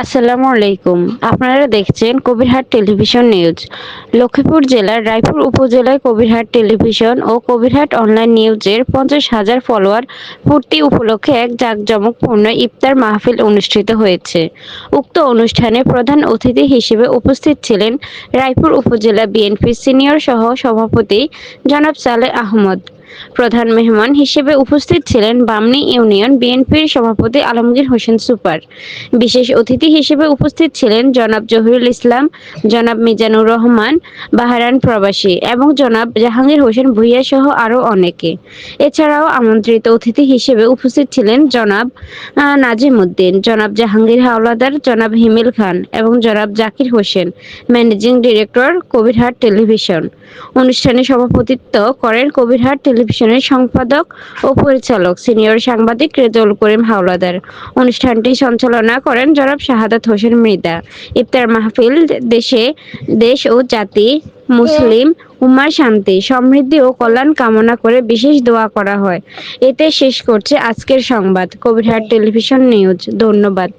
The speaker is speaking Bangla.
আসসালামু আলাইকুম। আপনারা দেখছেন কবিরহাট টেলিভিশন নিউজ। লক্ষ্মীপুর জেলার রায়পুর উপজেলায় কবিরহাট টেলিভিশন ও কবিরহাট অনলাইন নিউজের 50,000 ফলোয়ার পূর্তি উপলক্ষে এক জাঁকজমকপূর্ণ ইফতার মাহফিল অনুষ্ঠিত হয়েছে। উক্ত অনুষ্ঠানে প্রধান অতিথি হিসেবে উপস্থিত ছিলেন রায়পুর উপজেলা বিএনপির সিনিয়র সহ সভাপতি জনাব সালেহ আহমদ। প্রধান মেহমান হিসেবে উপস্থিত ছিলেন বামনী ইউনিয়ন বিএনপির সভাপতি আলমগীর হোসেন সুপার। বিশেষ অতিথি হিসেবে উপস্থিত ছিলেন জনাব জহিরুল ইসলাম, জনাব মিজানুর রহমান, বাহরাইন প্রবাসী এবং জনাব জাহাঙ্গীর হোসেন ভূঁইয়া সহ আরও অনেকে। এছাড়াও আমন্ত্রিত অতিথি হিসেবে উপস্থিত ছিলেন জনাব নাজিম উদ্দিন, জনাব জাহাঙ্গীর হাওলাদার, জনাব হিমেল খান এবং জনাব Zakir Hossain, managing director Kabirhat television. অনুষ্ঠানে সভাপতিত্ব করেন কবিরহাট টেলিভিশনের সম্পাদক ও পরিচালক সিনিয়র সাংবাদিক রেজাউল করিম হাওলাদার। অনুষ্ঠানটি সঞ্চালনা করেন জনাব শাহাদাত হোসেন মৃদা। ইফতার মাহফিল দেশ ও জাতি মুসলিম উম্মার শান্তি, সমৃদ্ধি ও কল্যাণ কামনা করে বিশেষ দোয়া করা হয়। এতে শেষ করছে আজকের সংবাদ। Kabirhat television news. ধন্যবাদ।